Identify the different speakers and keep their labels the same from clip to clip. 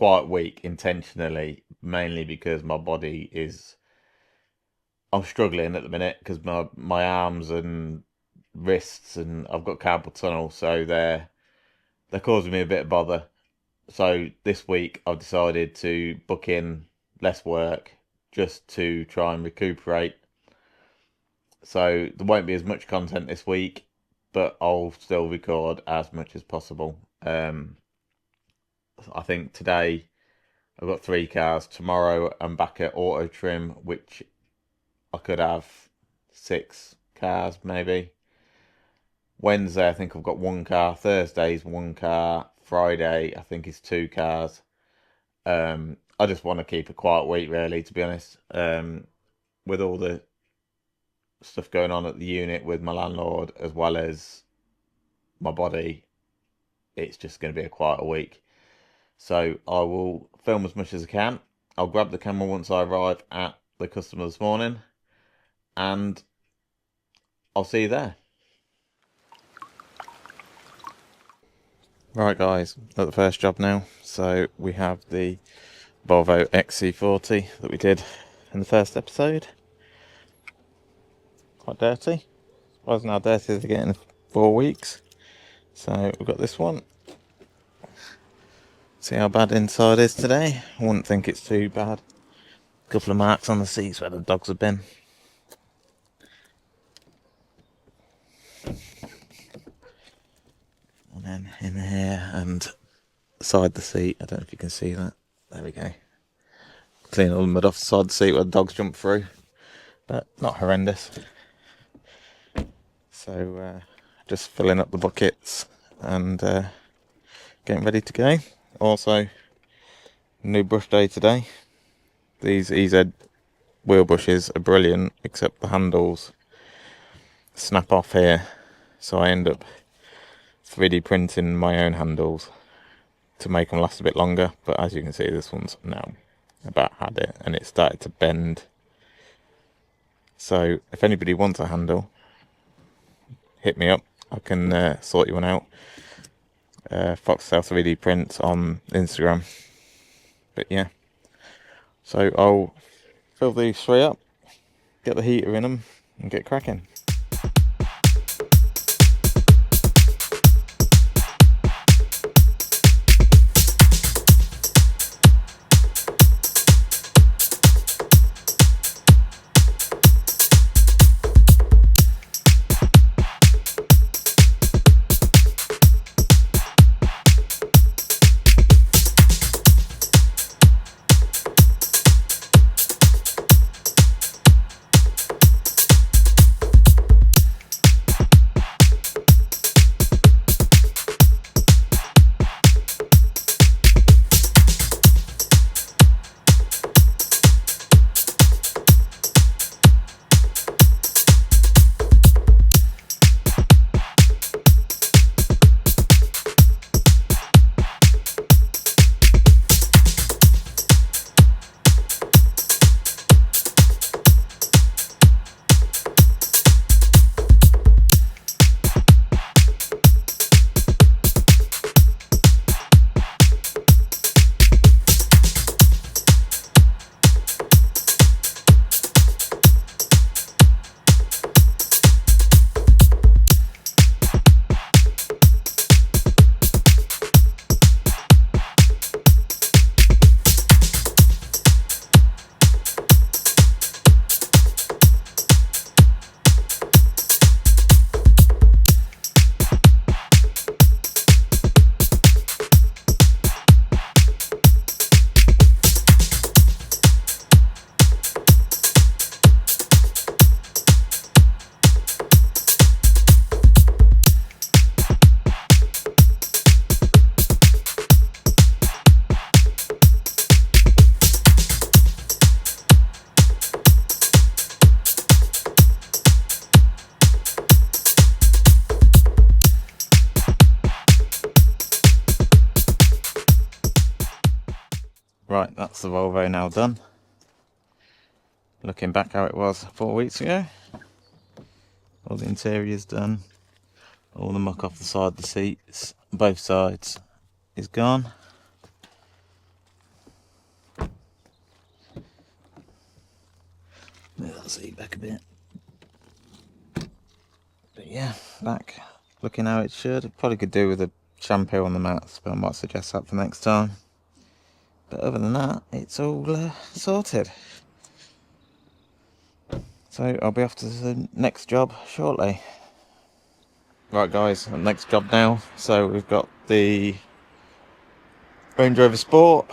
Speaker 1: quiet week intentionally, mainly because my body is. I'm struggling at the minute because my arms and wrists and I've got carpal tunnel, so they're causing me a bit of bother. So this week I've decided to book in less work just to try and recuperate. So there won't be as much content this week, but I'll still record as much as possible. I think today I've got 3 cars. Tomorrow I'm back at auto trim, which I could have 6 cars maybe. Wednesday I think I've got 1 car. Thursday's 1 car. Friday I think is 2 cars. I just want to keep a quiet week really, to be honest. With all the stuff going on at the unit with my landlord as well as my body, it's just going to be a quieter week. So I will film as much as I can. I'll grab the camera once I arrive at the customer this morning, and I'll see you there. Right guys, at the first job now. So we have the Volvo XC40 that we did in the first episode. Quite dirty. Wasn't how dirty they get in 4 weeks. So we've got this one. See how bad inside is today. I wouldn't think it's too bad. A couple of marks on the seats where the dogs have been. And then in here and side the seat. I don't know if you can see that. There we go. Clean all the mud off the side of the seat where the dogs jump through. But not horrendous. So just filling up the buckets and getting ready to go. Also, new brush day today. These EZ wheel brushes are brilliant, except the handles snap off here, so I end up 3D printing my own handles to make them last a bit longer. But as you can see, this one's now about had it and it started to bend. So if anybody wants a handle, hit me up. I can sort you one out. Foxtail 3D prints on Instagram. But yeah, so I'll fill these 3 up, get the heater in them and get cracking. Right, that's the Volvo now done. Looking back how it was 4 weeks ago. All the interior's done. All the muck off the side of the seats, both sides, is gone. Move that seat back a bit. But yeah, back looking how it should. Probably could do with a shampoo on the mats, but I might suggest that for next time. But other than that, it's all sorted. So I'll be off to the next job shortly. Right guys, next job now. So we've got the Range Rover Sport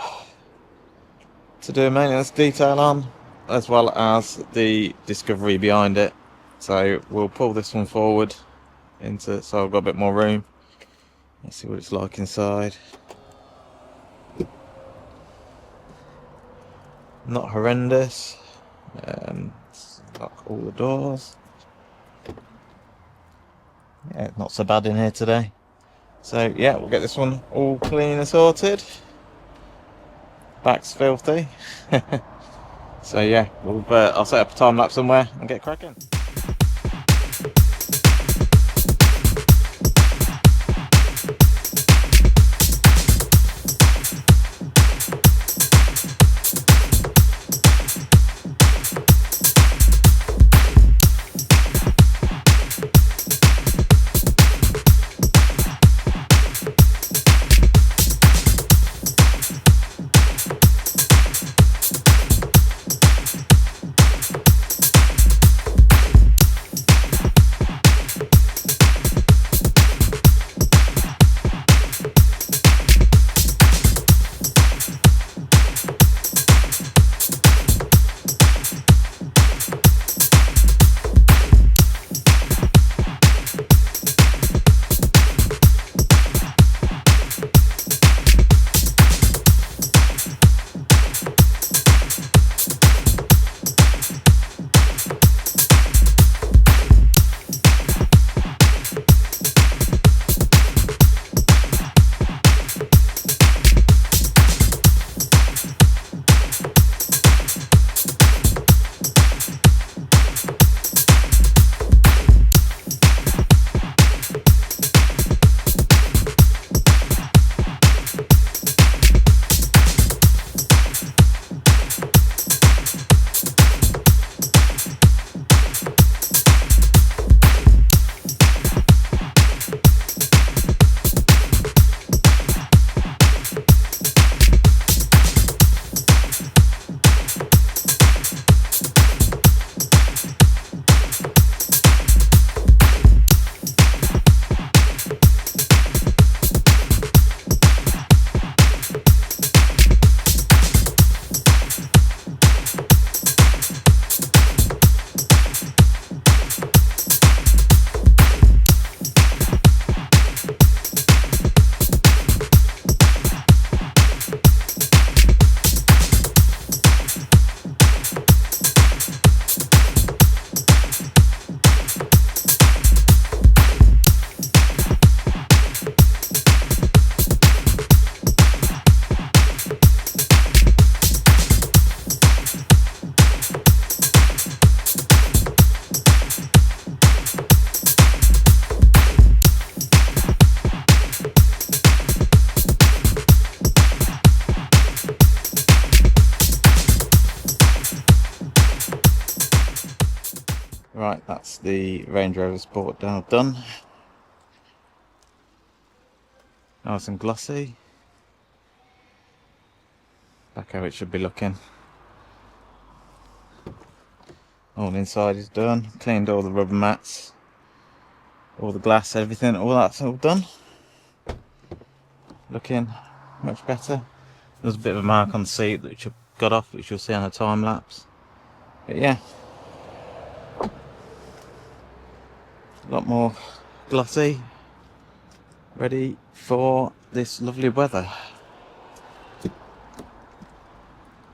Speaker 1: to do a maintenance detail on, as well as the Discovery behind it. So we'll pull this one forward into, so I've got a bit more room. Let's see what it's like inside. Not horrendous. Lock all the doors. Yeah, not so bad in here today. So yeah, we'll get this one all clean and sorted. Back's filthy. So yeah, I'll set up a time lapse somewhere and get cracking. Right, that's the Range Rover Sport now done. Nice and glossy. Back how it should be looking. All inside is done. Cleaned all the rubber mats, all the glass, everything, all that's all done. Looking much better. There's a bit of a mark on the seat which I've got off, which you'll see on a time lapse. But yeah, a lot more glossy, ready for this lovely weather.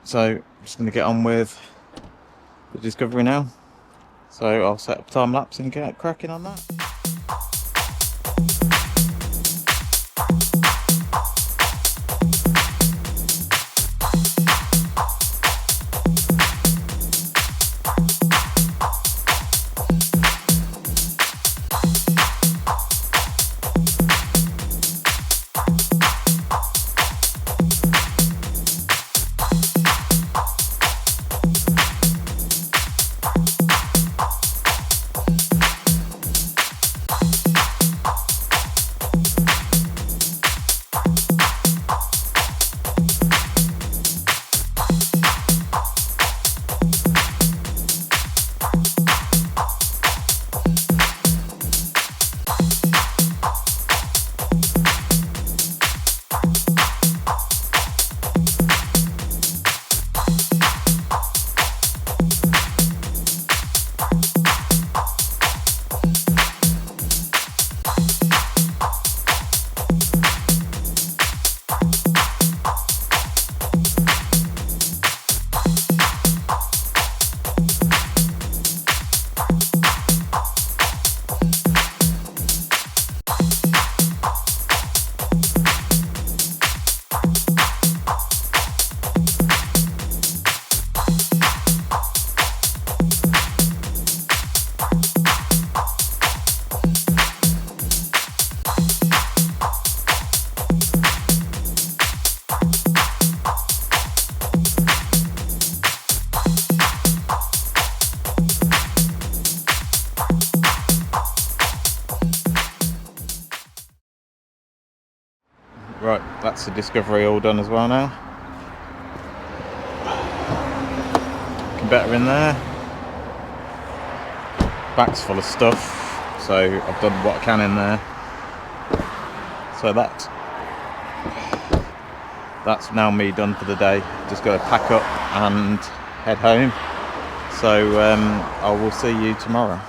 Speaker 1: So I'm just going to get on with the Discovery now. So I'll set up time lapse and get cracking on that. that's the Discovery all done as well now. Looking better in there. Back's full of stuff, so I've done what I can in there. So that's now me done for the day. Just got to pack up and head home. So I will see you tomorrow.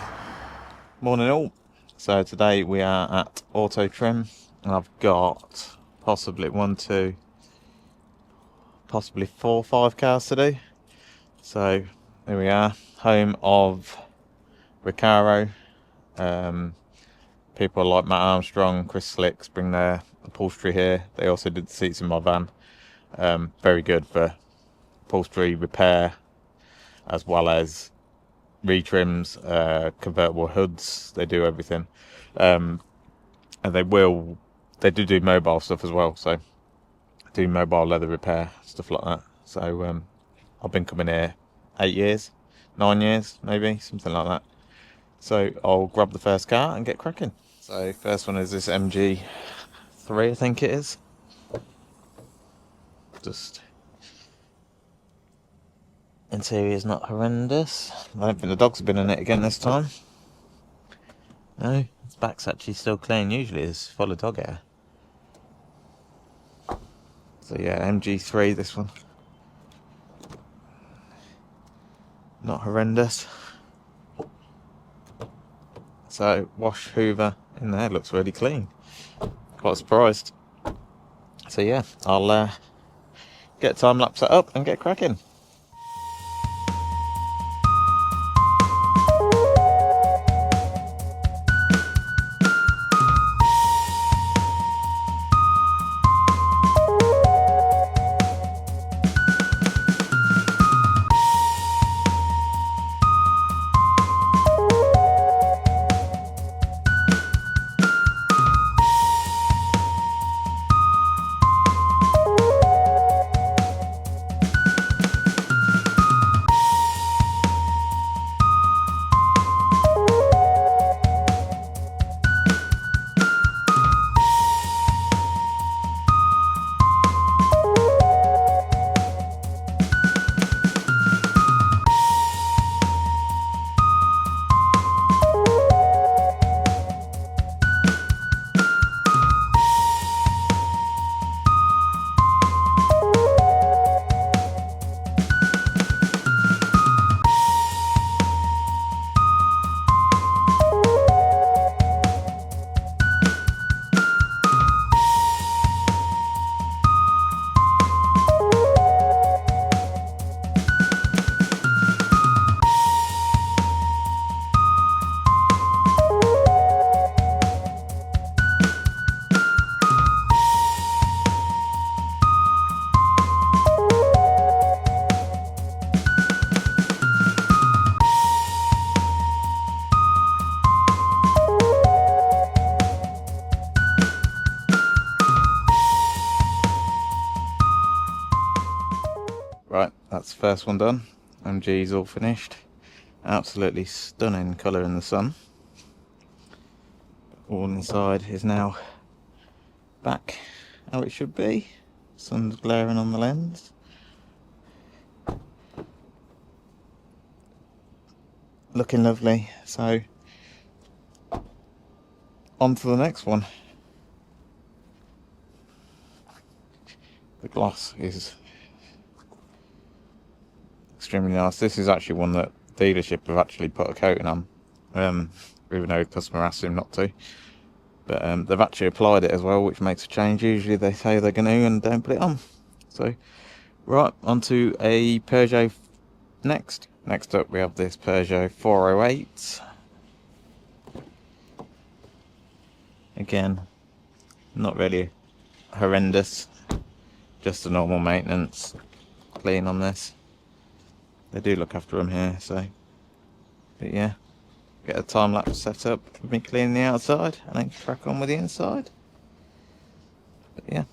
Speaker 1: Morning all. So today we are at Auto Trim, and I've got possibly 4 or 5 cars to do. So here we are, home of Recaro. People like Matt Armstrong, Chris Slicks bring their upholstery here. They also did the seats in my van. Very good for upholstery repair, as well as retrims, convertible hoods. They do everything, and they do mobile stuff as well. So do mobile leather repair, stuff like that. So I've been coming here 8 years, 9 years, maybe something like that. So I'll grab the first car and get cracking. So first one is this MG3, I think it is. Just interior's not horrendous. I don't think the dogs have been in it again this time. No, its back's actually still clean. Usually it's full of dog hair. So yeah, MG3, this one. Not horrendous. So wash hoover in there, looks really clean. Quite surprised. So yeah, I'll get time lapse set up and get cracking. Right, that's the first one done. MG's all finished. Absolutely stunning colour in the sun. All inside is now back how it should be. Sun's glaring on the lens. Looking lovely. So on to the next one. The gloss is extremely nice. This is actually one that dealership have actually put a coating on, even though the customer asked him not to. But they've actually applied it as well, which makes a change. Usually they say they're going to and don't put it on. So, right, onto a Peugeot next. Next up we have this Peugeot 408. Again, not really horrendous, just a normal maintenance clean on this. They do look after them here, so. But yeah, get a time lapse set up with me cleaning the outside and then crack on with the inside. But yeah.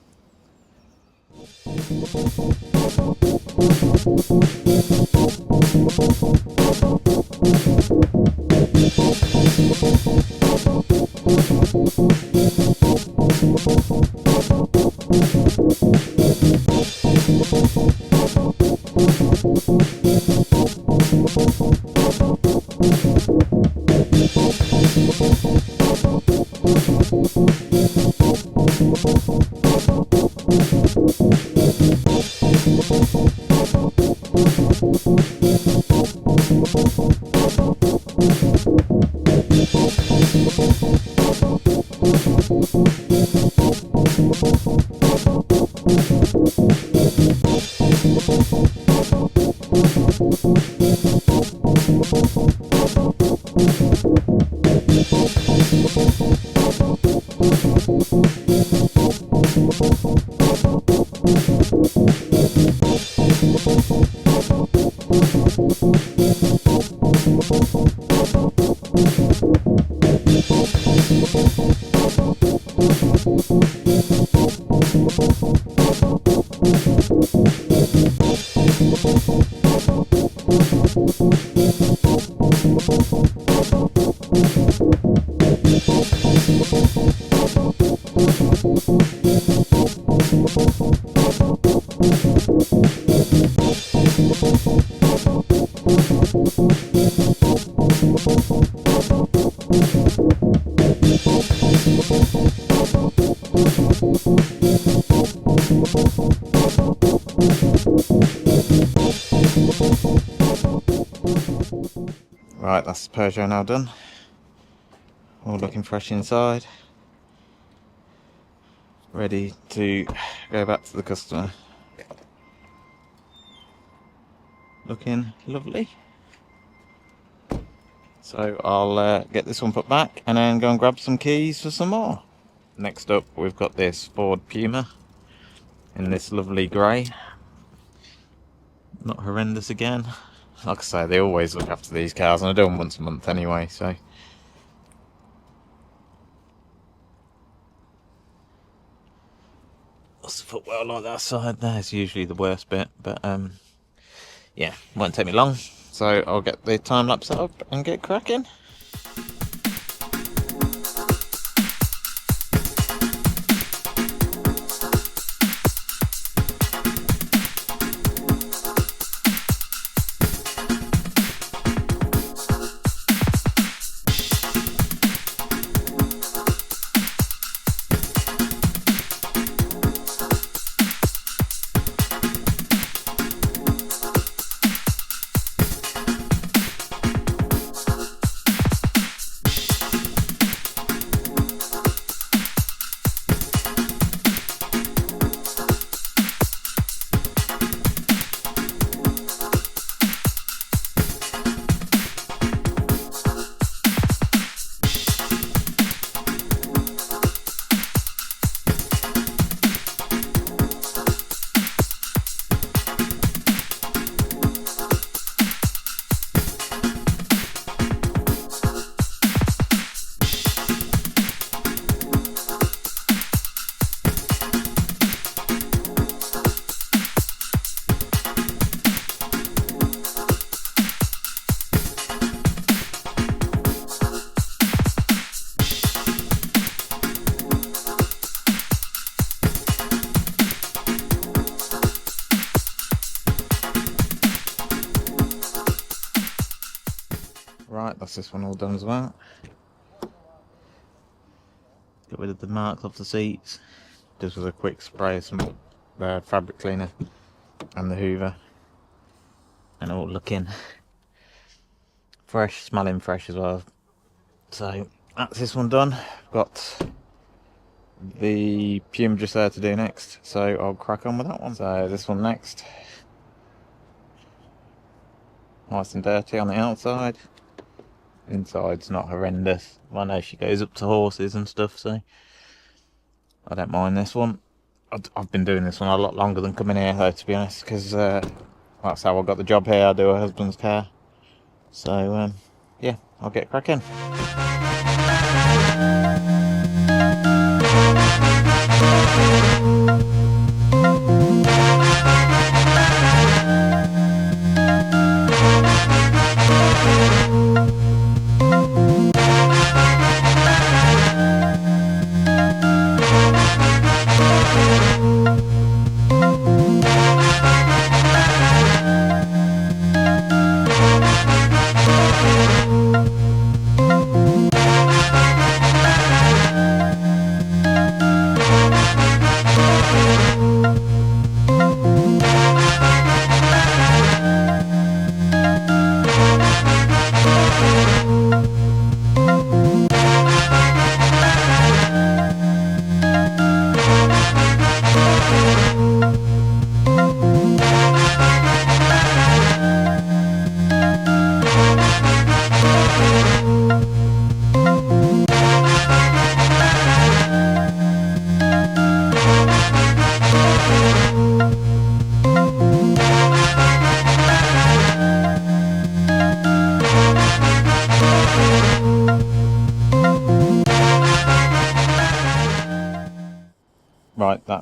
Speaker 1: Right, that's the Peugeot now done. All looking fresh inside. Ready to go back to the customer. Looking lovely. So I'll get this one put back and then go and grab some keys for some more. Next up, we've got this Ford Puma in this lovely grey. Not horrendous again. Like I say, they always look after these cars, and I do them once a month anyway, so. What's the footwell like that side there? It's usually the worst bit, but yeah, won't take me long. So I'll get the time lapse up and get cracking. Right, that's this one all done as well. Get rid of the marks off the seats. Just with a quick spray of some fabric cleaner and the hoover. And all looking fresh, smelling fresh as well. So that's this one done. Got the Puma just there to do next, so I'll crack on with that one. So this one next. Nice and dirty on the outside. Inside's not horrendous. I know she goes up to horses and stuff, so I don't mind this one. I've been doing this one a lot longer than coming here though, to be honest, because that's how I got the job here. I do her husband's car. So yeah, I'll get cracking.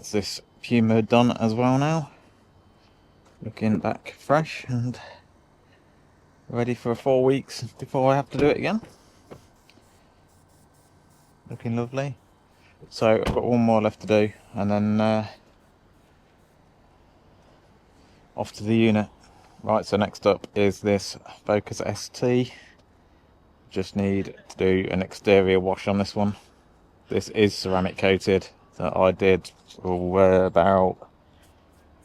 Speaker 1: that's this Puma done as well now. Looking back fresh and ready for 4 weeks before I have to do it again. Looking lovely. So I've got one more left to do, and then off to the unit. Right, so next up is this Focus ST. Just need to do an exterior wash on this one. This is ceramic coated that I did about,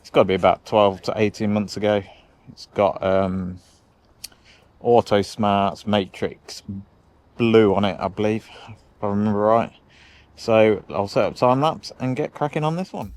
Speaker 1: it's got to be about 12 to 18 months ago. It's got Auto Smarts Matrix Blue on it, I believe, if I remember right. So I'll set up time lapse and get cracking on this one.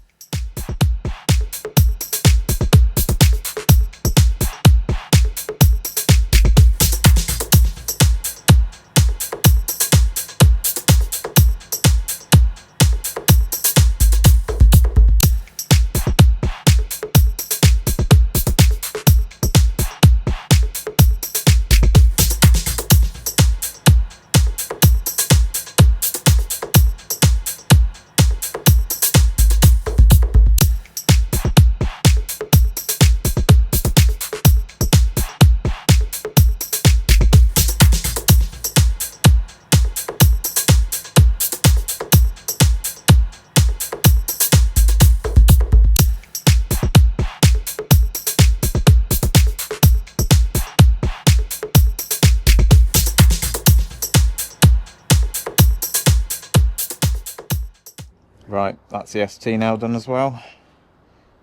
Speaker 1: Right, that's the ST now done as well.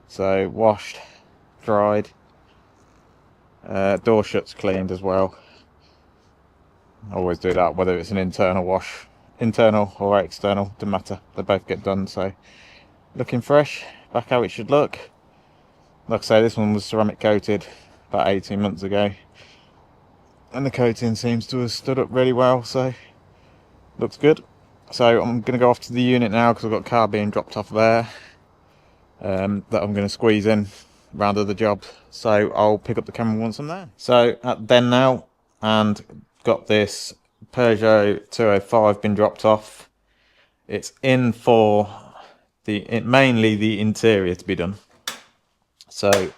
Speaker 1: So washed, dried, door shuts cleaned as well. I always do that, whether it's an internal wash, internal or external, doesn't matter. They both get done. So looking fresh, back how it should look. Like I say, this one was ceramic coated about 18 months ago, and the coating seems to have stood up really well, so looks good. So I'm going to go off to the unit now because I've got a car being dropped off there that I'm going to squeeze in round other jobs. So I'll pick up the camera once I'm there. So at Den now, and got this Peugeot 205 been dropped off. It's in for mainly the interior to be done. So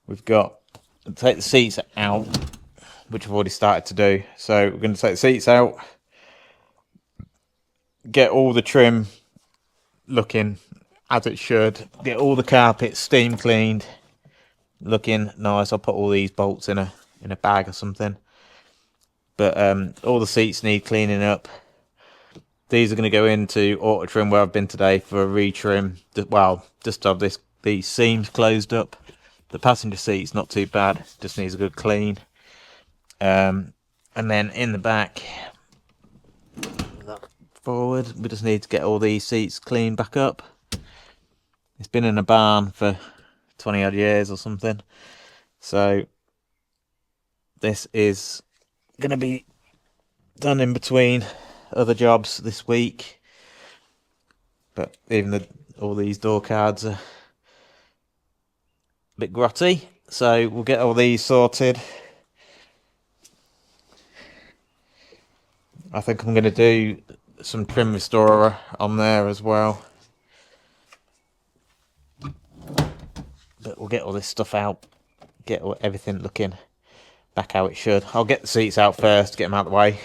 Speaker 1: we've got to take the seats out, which I've already started to do. So we're going to take the seats out, get all the trim looking as it should, get all the carpets steam cleaned, looking nice. I'll put all these bolts in a bag or something. But all the seats need cleaning up. These are going to go into auto trim where I've been today for a retrim. Well, just to have these seams closed up. The passenger seat's not too bad, just needs a good clean. And then in the back, forward, we just need to get all these seats cleaned back up. It's been in a barn for 20 odd years or something, so this is going to be done in between other jobs this week. But even all these door cards are a bit grotty, so we'll get all these sorted. I think I'm going to do some trim restorer on there as well, but we'll get all this stuff out, get everything looking back how it should. I'll get the seats out first, get them out of the way,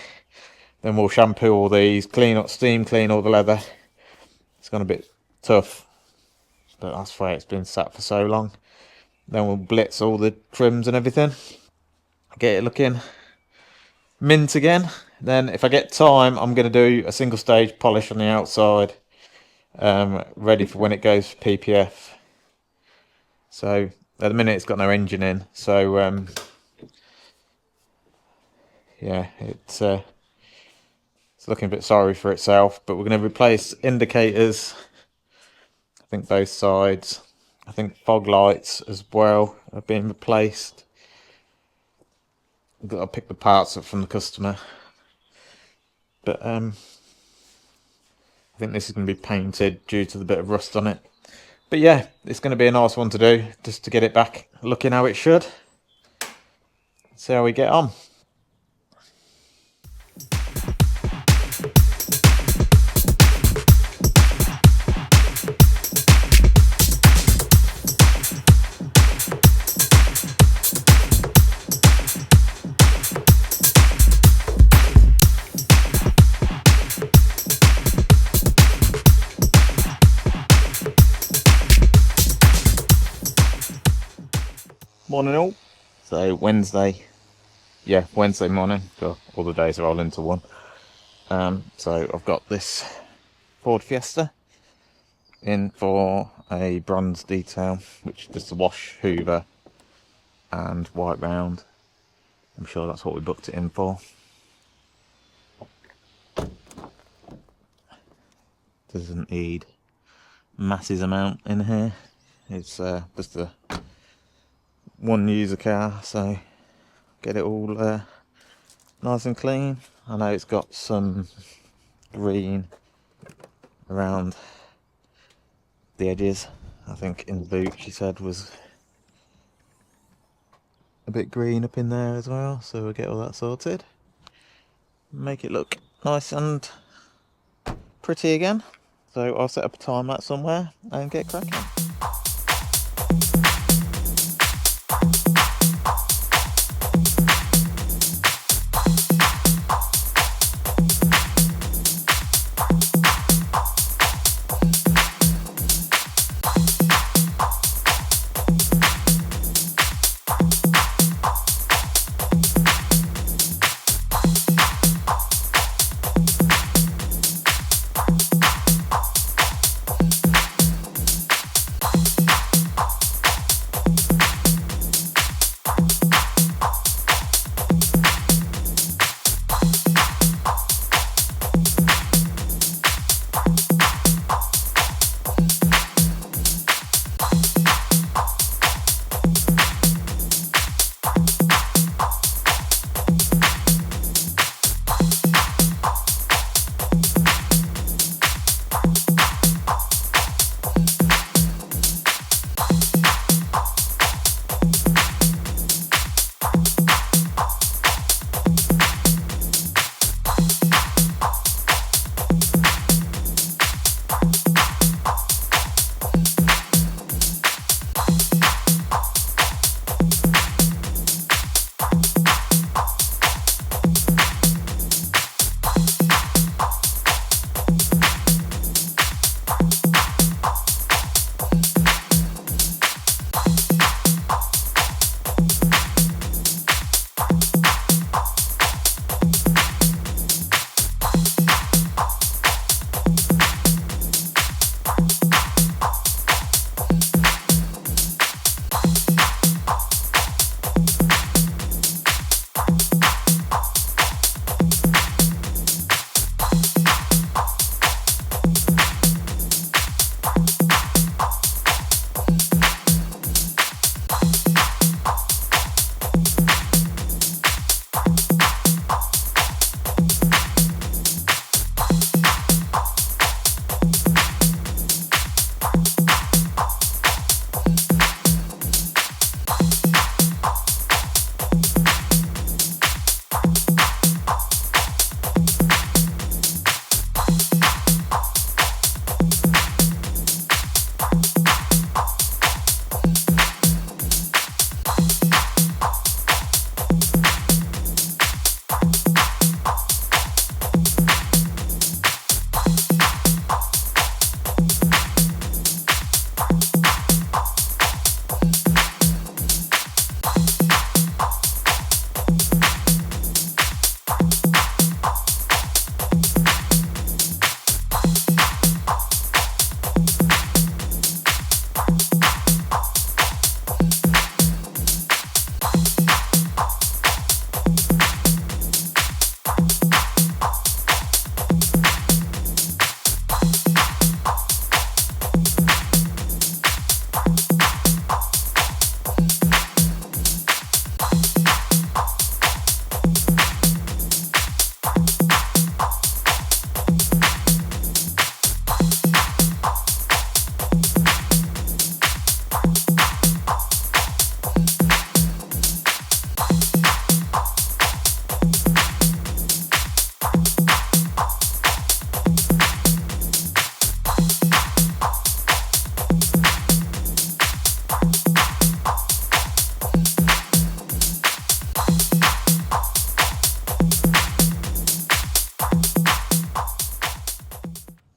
Speaker 1: then we'll shampoo all these, clean up, steam clean all the leather. It's gone a bit tough, but that's why it's been sat for so long. Then we'll blitz all the trims and everything, get it looking mint again. Then if I get time, I'm going to do a single stage polish on the outside, ready for when it goes for PPF. So at the minute it's got no engine in, so yeah, it's looking a bit sorry for itself. But we're going to replace indicators, I think both sides. I think fog lights as well are being replaced. I've got to pick the parts up from the customer. But I think this is going to be painted due to the bit of rust on it. But yeah, it's going to be a nice one to do, just to get it back looking how it should. See how we get on. Morning all. So Wednesday morning. God, all the days are all into one. So I've got this Ford Fiesta in for a bronze detail, which does the wash, hoover and white round. I'm sure that's what we booked it in for. Doesn't need masses amount in here. It's just a one user car, so get it all nice and clean. I know it's got some green around the edges. I think in the boot she said was a bit green up in there as well, so we'll get all that sorted, make it look nice and pretty again. So I'll set up a time lapse somewhere and get cracking.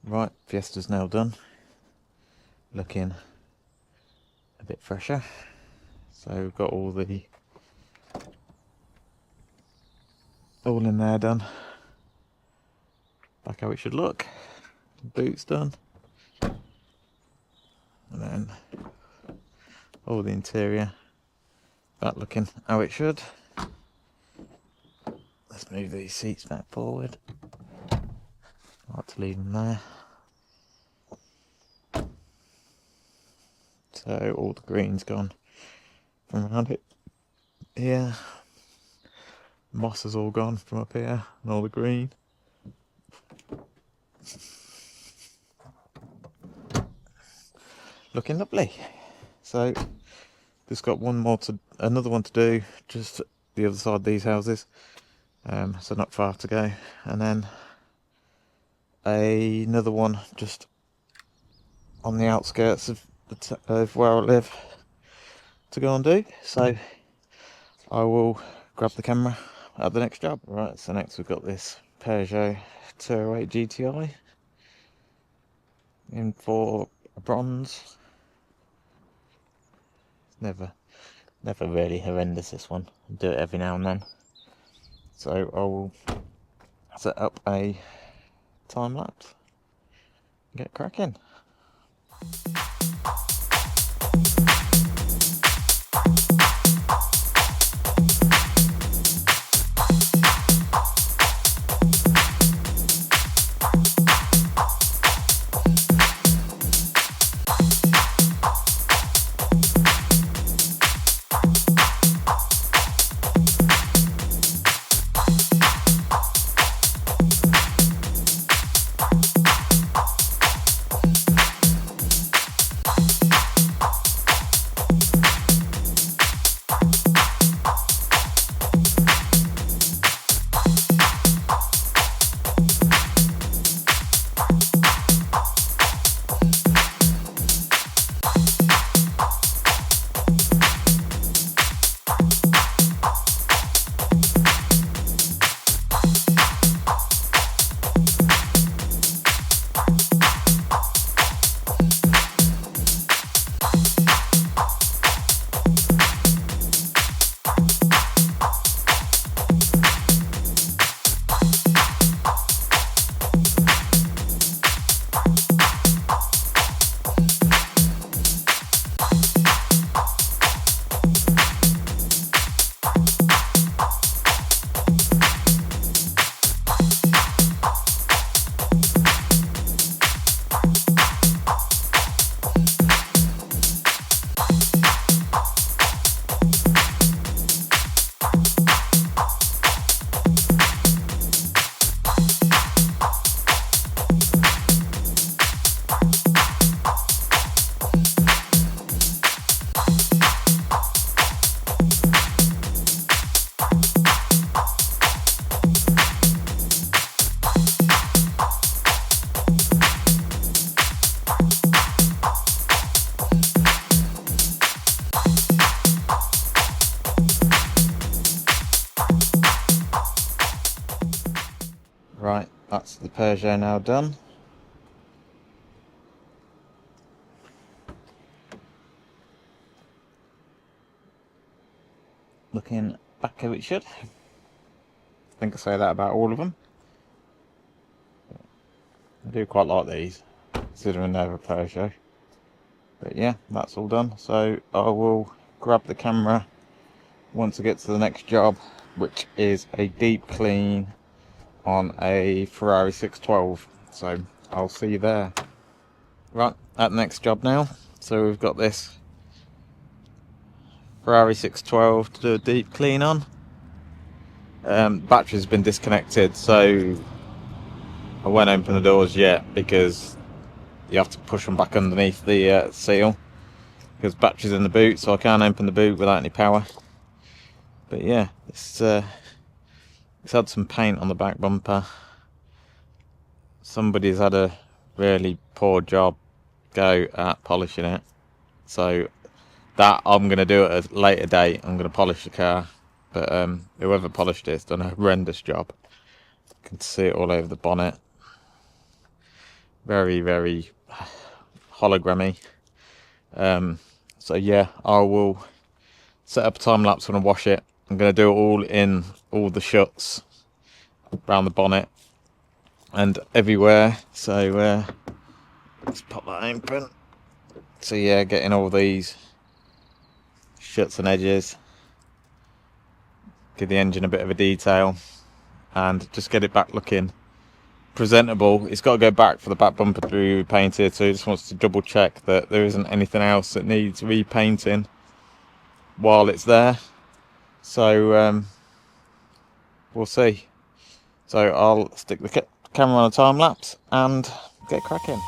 Speaker 1: Right, Fiesta's now done, looking a bit fresher. So we've got all in there done. Back how it should look. Boots done. And then all the interior back looking how it should. Let's move these seats back forward. I like to leave them there. So all the green's gone from around it here. Moss is all gone from up here and all the green. Looking lovely. So just got another one to do, just the other side of these houses. So not far to go, and then another one just on the outskirts of where I live to go and do. So I will grab the camera at the next job. Right, so next we've got this Peugeot 208 GTI in for a bronze. Never really horrendous, this one. I do it every now and then. So I will set up a time lapse and get cracking. Right, that's the Peugeot now done. Looking back how it should. I think I say that about all of them. I do quite like these, considering they're a Peugeot. But yeah, that's all done. So I will grab the camera once I get to the next job, which is a deep clean on a Ferrari 612. So I'll see you there. Right, at the next job now. So we've got this Ferrari 612 to do a deep clean on. Battery's been disconnected, so I won't open the doors yet because you have to push them back underneath the seal, because battery's in the boot, so I can't open the boot without any power. But yeah, it's had some paint on the back bumper. Somebody's had a really poor job go at polishing it, so that I'm going to do at a later date. I'm going to polish the car, but whoever polished it's done a horrendous job. You can see it all over the bonnet. Very, very hologrammy. So yeah, I will set up a time lapse when I wash it. I'm going to do it all in all the shuts around the bonnet and everywhere. So let's pop that open. So yeah, getting all these shuts and edges, give the engine a bit of a detail and just get it back looking presentable. It's got to go back for the back bumper to be repainted, so he just wants to double check that there isn't anything else that needs repainting while it's there. So we'll see. So I'll stick the camera on a time lapse and get cracking.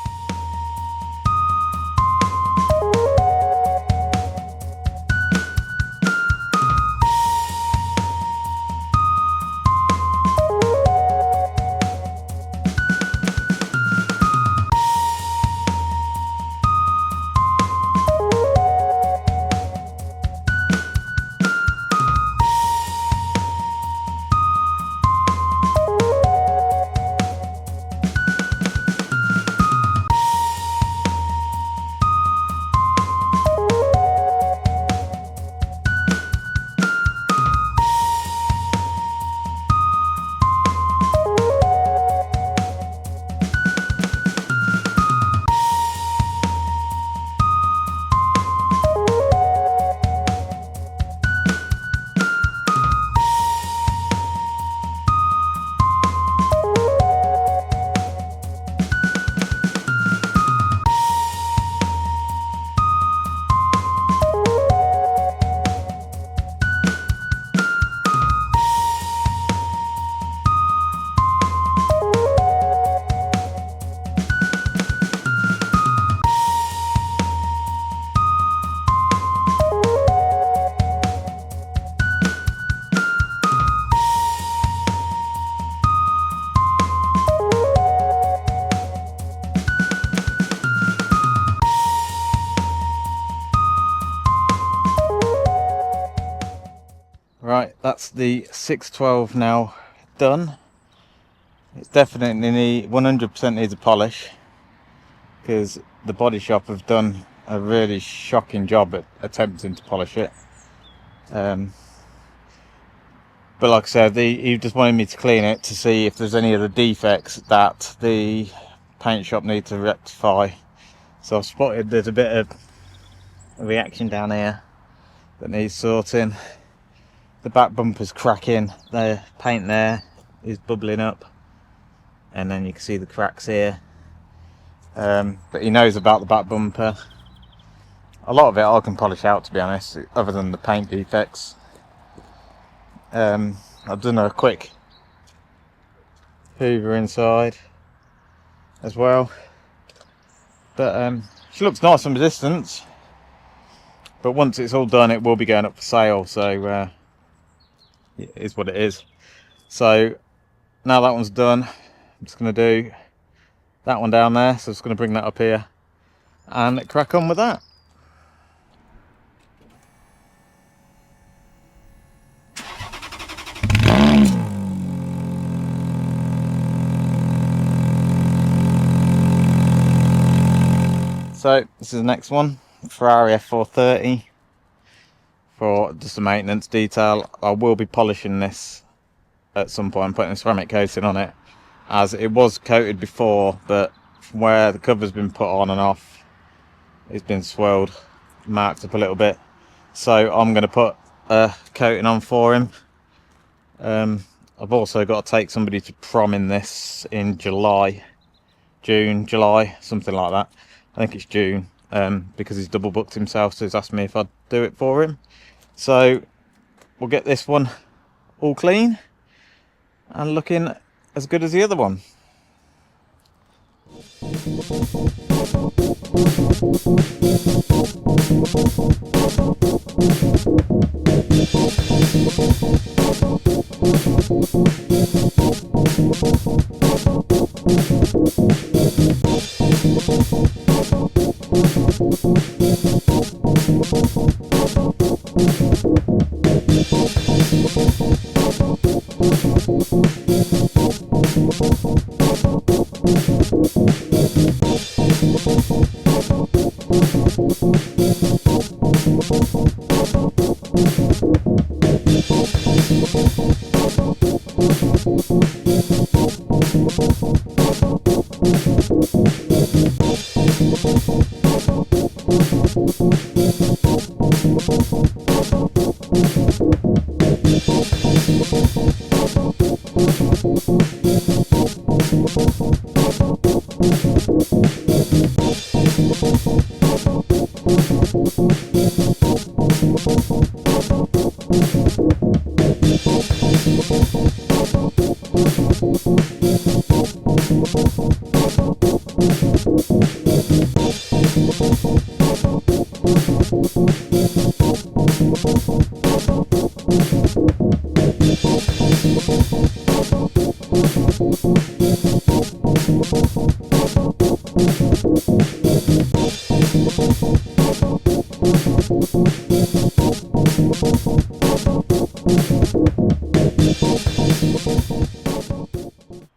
Speaker 1: Right, that's the 612 now done. It's definitely 100% needs a polish, because the body shop have done a really shocking job at attempting to polish it. But like I said, he just wanted me to clean it to see if there's any other defects that the paint shop need to rectify. So I've spotted there's a bit of a reaction down here that needs sorting. The back bumper's cracking, the paint there is bubbling up, and then you can see the cracks here. But he knows about the back bumper. A lot of it I can polish out, to be honest, other than the paint defects. I've done a quick hoover inside as well, but she looks nice from a distance, but once it's all done it will be going up for sale, so it is what it is. So now that one's done, I'm just going to do that one down there, so I'm just going to bring that up here and crack on with that. So this is the next one, Ferrari F430, for just a maintenance detail. I will be polishing this at some point, putting a ceramic coating on it, as it was coated before, but from where the cover's been put on and off, it's been swirled, marked up a little bit. So I'm going to put a coating on for him. I've also got to take somebody to prom in this in June, July, something like that. I think it's June, because he's double booked himself, so he's asked me if I'd do it for him. So we'll get this one all clean and looking as good as the other one.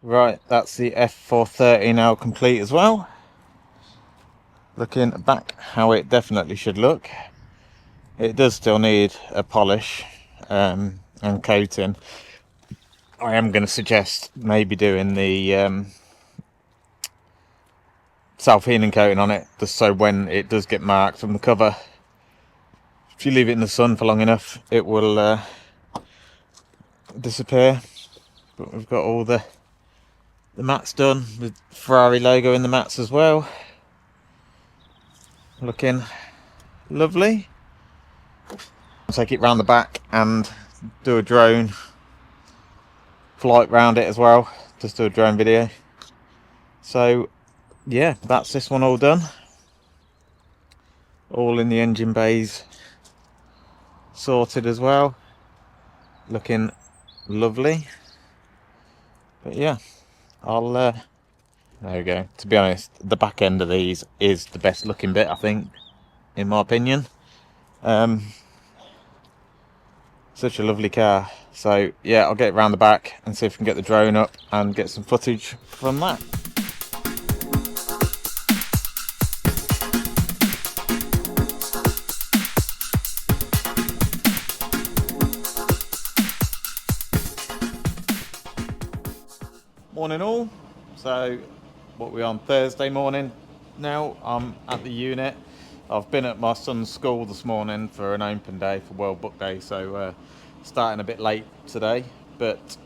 Speaker 1: Right, that's the F430 now complete as well. Looking back how it definitely should look. It does still need a polish and coating. I am going to suggest maybe doing the self-healing coating on it, just so when it does get marked from the cover, if you leave it in the sun for long enough, it will disappear. But we've got all the mats done, with Ferrari logo in the mats as well. Looking lovely. I'll take it round the back and do a drone flight round it as well, just do a drone video. So yeah, that's this one all done, all in the engine bays sorted as well, looking lovely. But yeah, I'll there we go. To be honest, the back end of these is the best looking bit, I think, in my opinion. Such a lovely car. So yeah, I'll get it round the back and see if we can get the drone up and get some footage from that. Morning all. So what we're on Thursday morning now. I'm at the unit. I've been at my son's school this morning for an open day, for World Book Day, so starting a bit late today, but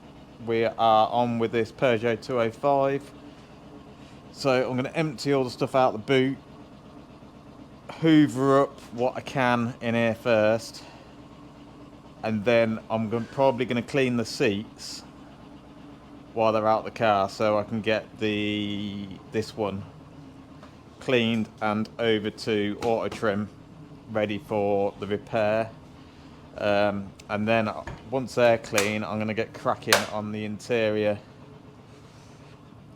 Speaker 1: we are on with this Peugeot 205. So I'm going to empty all the stuff out the boot, hoover up what I can in here first, and then I'm probably going to clean the seats while they're out the car, so I can get this one cleaned and over to auto trim, ready for the repair. And then once they're clean, I'm going to get cracking on the interior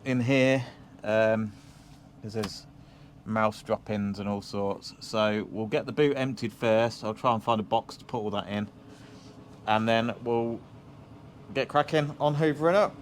Speaker 1: in here, because there's mouse drop-ins and all sorts. So we'll get the boot emptied first. I'll try and find a box to put all that in, and then we'll get cracking on hoovering up.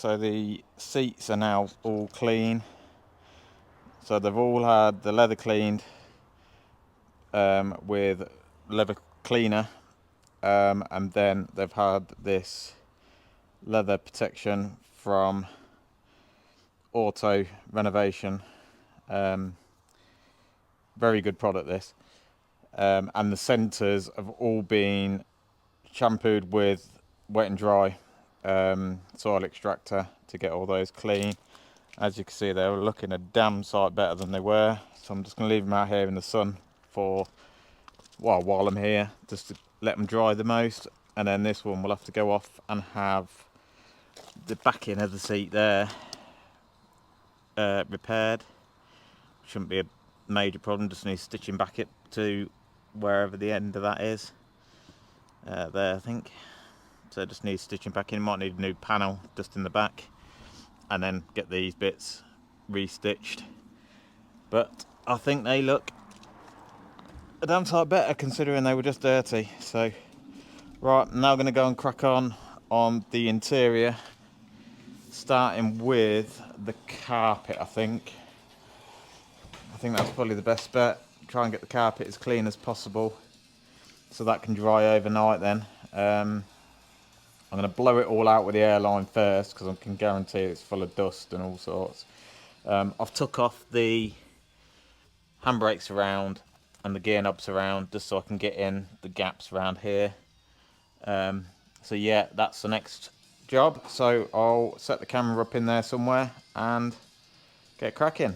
Speaker 1: So the seats are now all clean. So they've all had the leather cleaned with leather cleaner, and then they've had this leather protection from Auto Renovation. Very good product this. And the centres have all been shampooed with wet and dry soil extractor to get all those clean. As you can see, they were looking a damn sight better than they were, so I'm just going to leave them out here in the sun for while I'm here, just to let them dry the most. And then this one will have to go off and have the backing of the seat there repaired. Shouldn't be a major problem, just need stitching back it to wherever the end of that is. There, I think. So it just needs stitching back in. Might need a new panel just in the back, and then get these bits restitched. But I think they look a damn sight better considering they were just dirty. So right, I'm now going to go and crack on the interior, starting with the carpet. I think that's probably the best bet. Try and get the carpet as clean as possible so that can dry overnight then. I'm going to blow it all out with the airline first because I can guarantee it's full of dust and all sorts. I've took off the handbrakes around and the gear knobs around just so I can get in the gaps around here. So yeah, that's the next job. So I'll set the camera up in there somewhere and get cracking.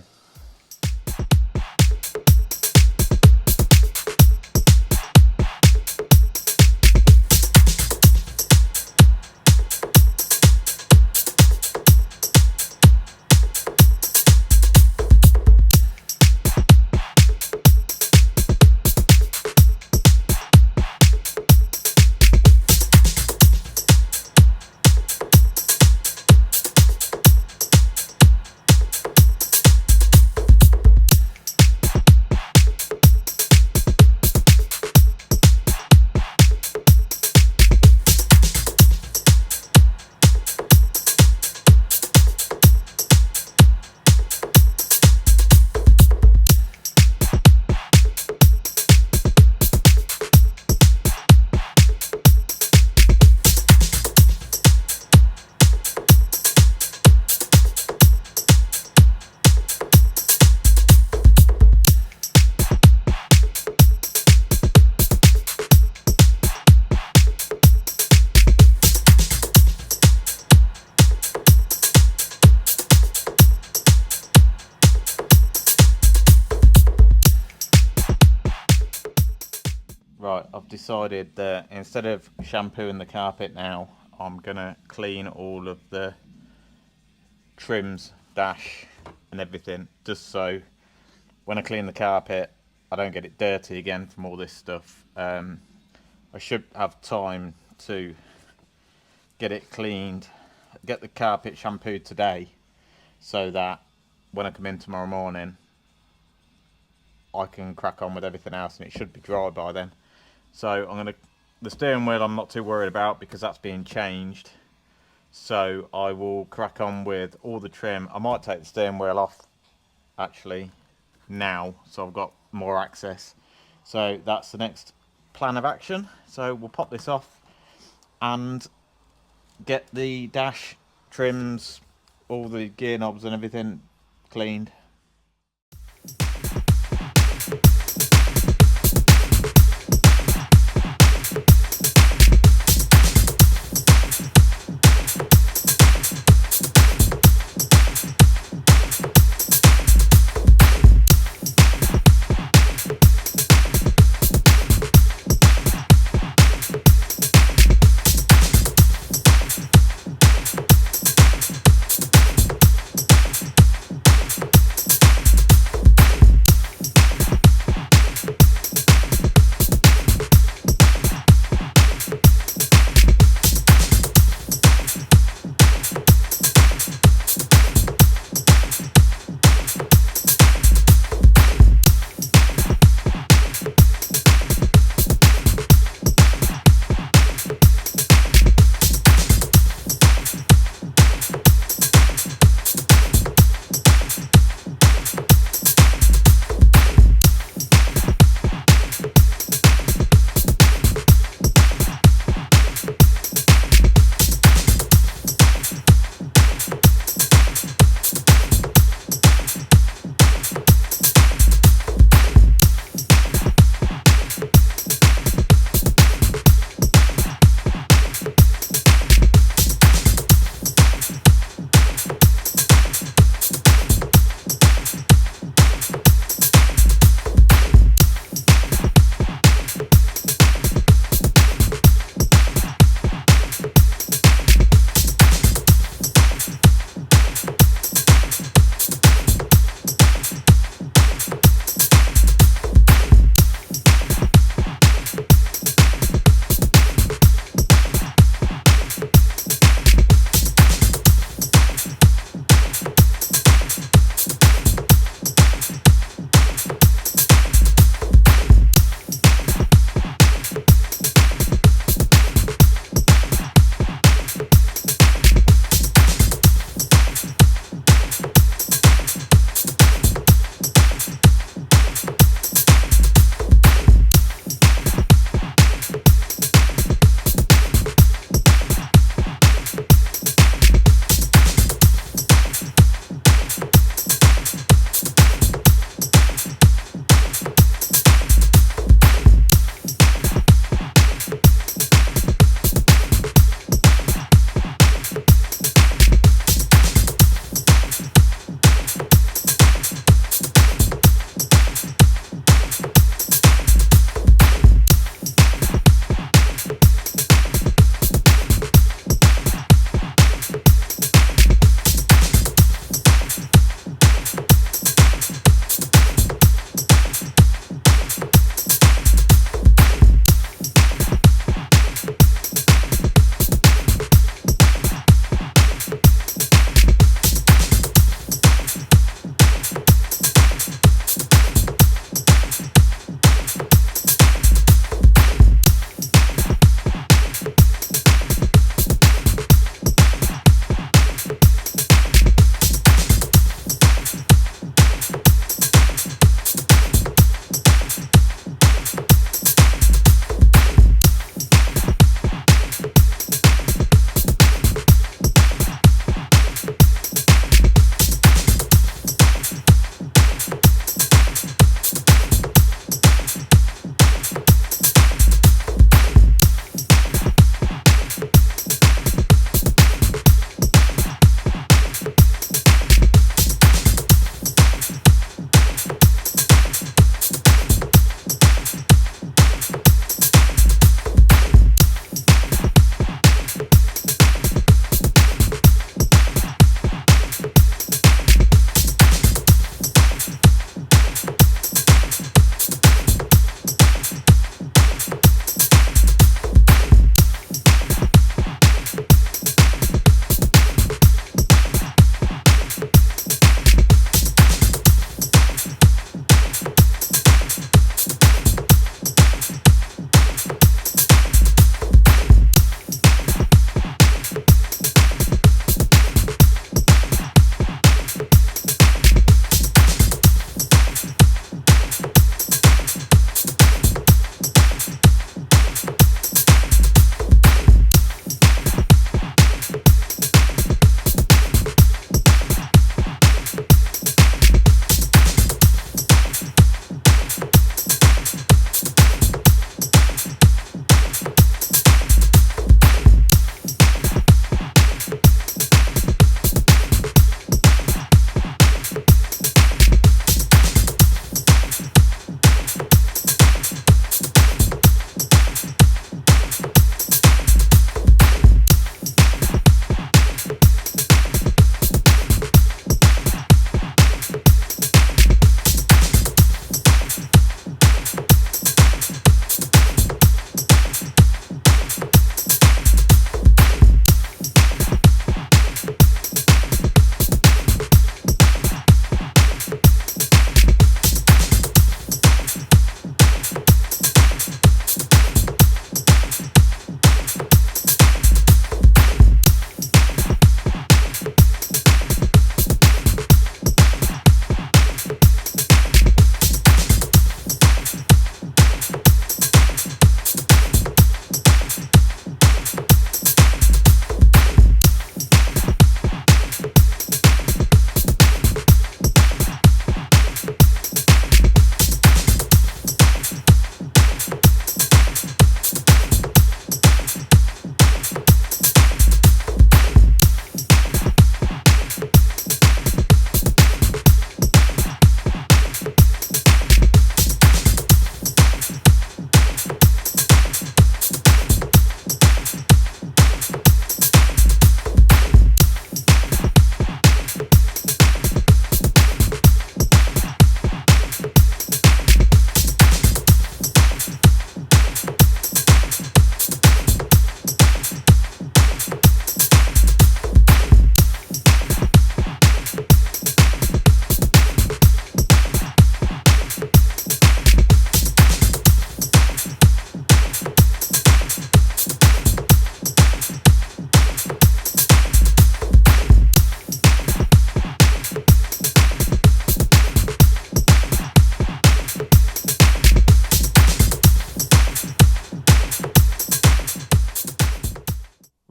Speaker 1: Right, I've decided that instead of shampooing the carpet now, I'm gonna clean all of the trims, dash and everything, just so when I clean the carpet I don't get it dirty again from all this stuff. I should have time to get it cleaned, get the carpet shampooed today, so that when I come in tomorrow morning I can crack on with everything else and it should be dry by then. So the steering wheel I'm not too worried about because that's being changed. So I will crack on with all the trim. I might take the steering wheel off actually now, so I've got more access. So that's the next plan of action. So we'll pop this off and get the dash, trims, all the gear knobs and everything cleaned.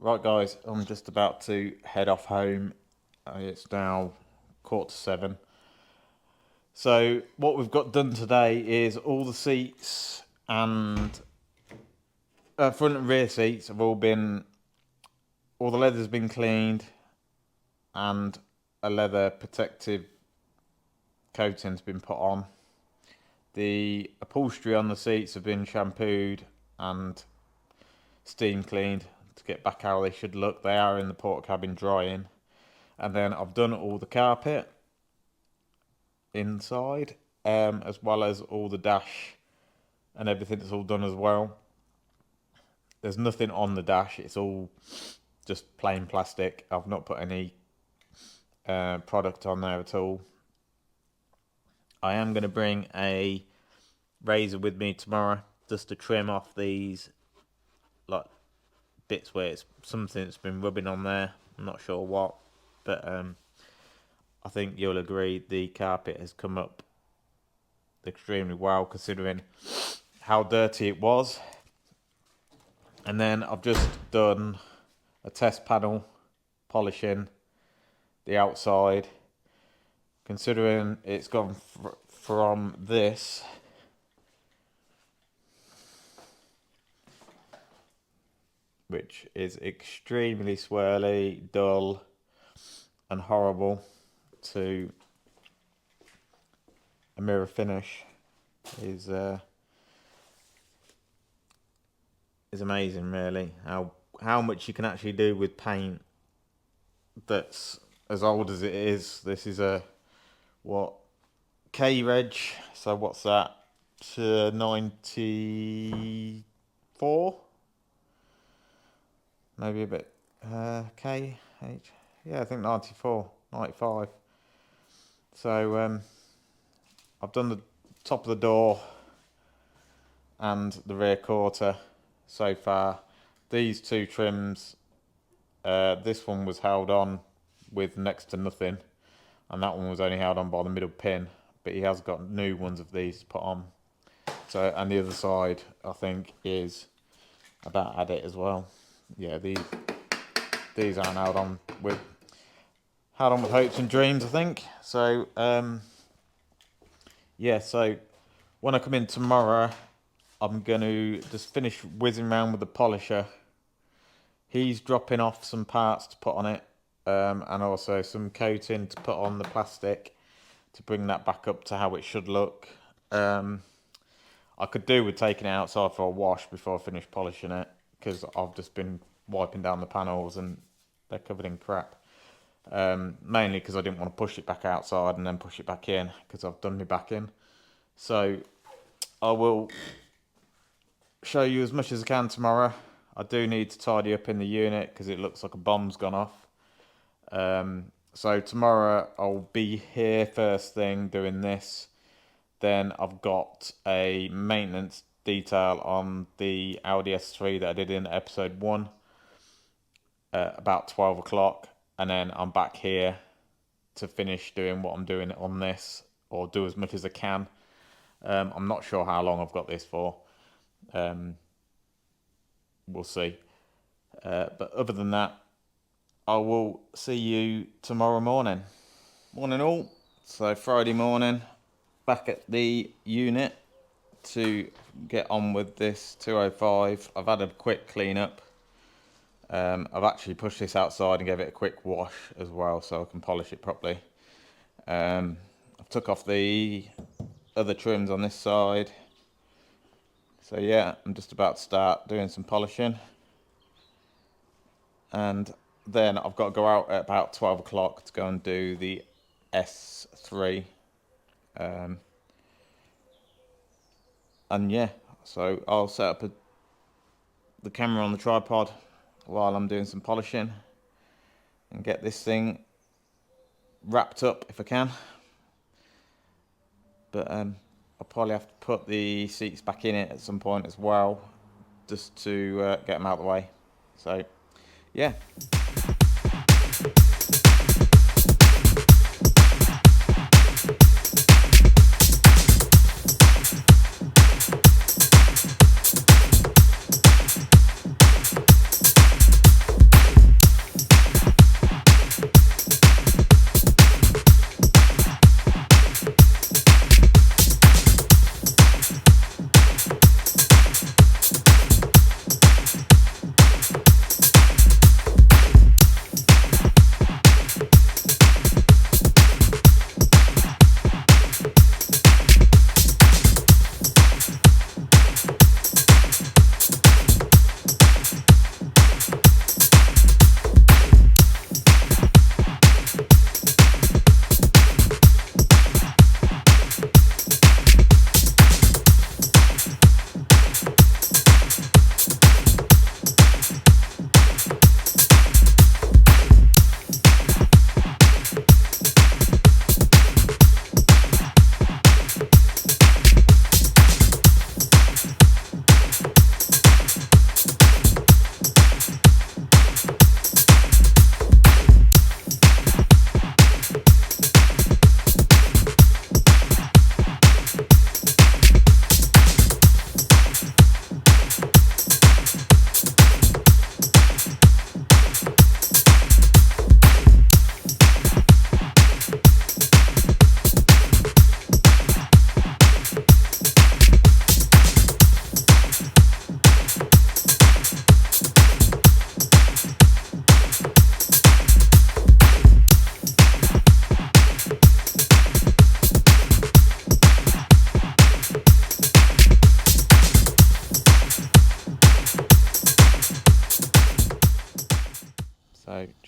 Speaker 1: Right guys, I'm just about to head off home. It's now 7:15. So what we've got done today is all the seats and front and rear seats have all the leather's been cleaned and a leather protective coating's been put on. The upholstery on the seats have been shampooed and steam cleaned to get back how they should look. They are in the port cabin drying. And then I've done all the carpet inside, as well as all the dash and everything that's all done as well. There's nothing on the dash, it's all just plain plastic. I've not put any product on there at all. I am going to bring a razor with me tomorrow just to trim off these like bits where it's something that's been rubbing on there. I'm not sure what, but I think you'll agree the carpet has come up extremely well considering how dirty it was. And then I've just done a test panel polishing the outside. Considering it's gone from this which is extremely swirly, dull and horrible to a mirror finish is amazing, really. How much you can actually do with paint that's as old as it is. This is a K-Reg, so what's that? 94, maybe a bit K H. Yeah, I think 94, 95. So I've done the top of the door and the rear quarter so far. These two trims, this one was held on with next to nothing, and that one was only held on by the middle pin, but he has got new ones of these to put on. So, and the other side I think is about at it as well. Yeah, these aren't held on with hopes and dreams, I think. So yeah, so when I come in tomorrow, I'm going to just finish whizzing around with the polisher. He's dropping off some parts to put on it, and also some coating to put on the plastic to bring that back up to how it should look. I could do with taking it outside for a wash before I finish polishing it, because I've just been wiping down the panels and they're covered in crap. Mainly because I didn't want to push it back outside and then push it back in, because I've done my back in. So I will show you as much as I can tomorrow. I do need to tidy up in the unit because it looks like a bomb's gone off. So tomorrow I'll be here first thing doing this. Then I've got a maintenance detail on the Audi S3 that I did in episode 1 about 12 o'clock. And then I'm back here to finish doing what I'm doing on this, or do as much as I can. I'm not sure how long I've got this for. We'll see. But other than that, I will see you tomorrow morning. Morning all. So Friday morning, back at the unit to get on with this 205. I've had a quick clean up. I've actually pushed this outside and gave it a quick wash as well so I can polish it properly. I've took off the other trims on this side. So yeah, I'm just about to start doing some polishing. And then I've got to go out at about 12 o'clock to go and do the S3. And yeah, so I'll set up the camera on the tripod while I'm doing some polishing and get this thing wrapped up if I can. But I'll probably have to put the seats back in it at some point as well, just to get them out of the way. So yeah.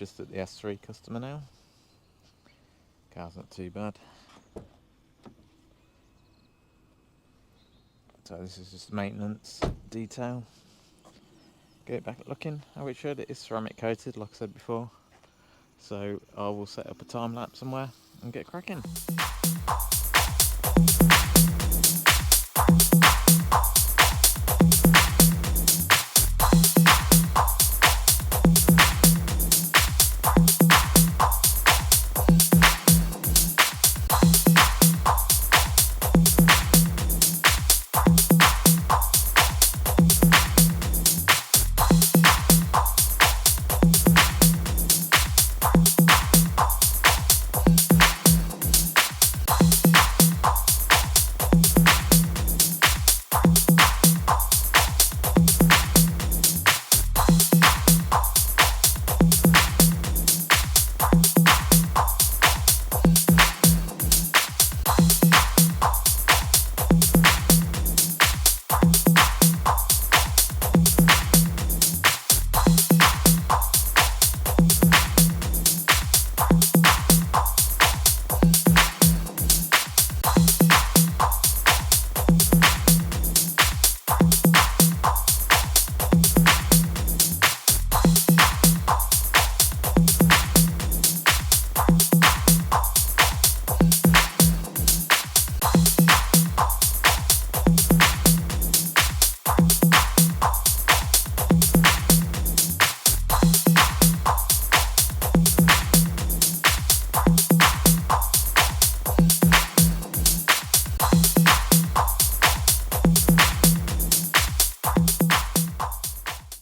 Speaker 1: just at the S3 customer now. Car's not too bad. So this is just maintenance detail. Get it back looking how it should. It is ceramic coated, like I said before. So I will set up a time lapse somewhere and get cracking.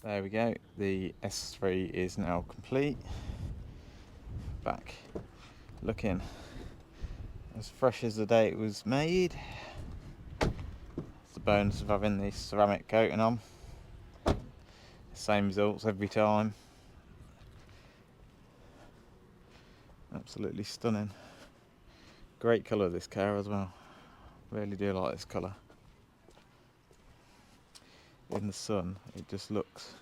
Speaker 1: There we go, the S3 is now complete. Back looking as fresh as the day it was made. It's the bonus of having this ceramic coating on. Same results every time. Absolutely stunning. Great colour this car as well. Really do like this colour. In the sun it just looks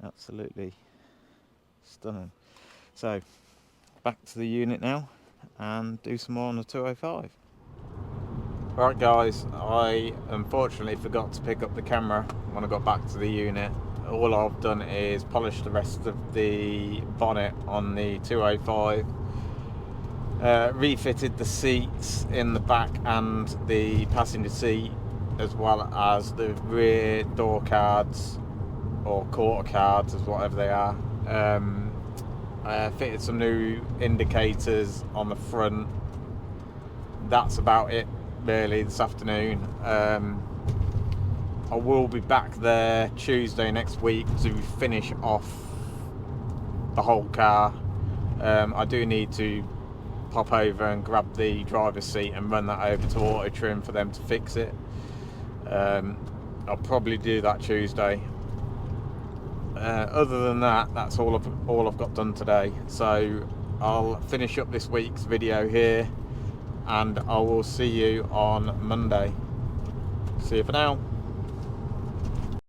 Speaker 1: absolutely stunning. So back to the unit now and do some more on the 205. Right guys, I unfortunately forgot to pick up the camera when I got back to the unit. All I've done is polish the rest of the bonnet on the 205, refitted the seats in the back and the passenger seat, as well as the rear door cards or quarter cards, as whatever they are. I fitted some new indicators on the front. That's about it really this afternoon. I will be back there Tuesday next week to finish off the whole car. I do need to pop over and grab the driver's seat and run that over to Auto Trim for them to fix it. I'll probably do that Tuesday. Other than that, that's all I've got done today. So I'll finish up this week's video here, and I will see you on Monday. See you for now.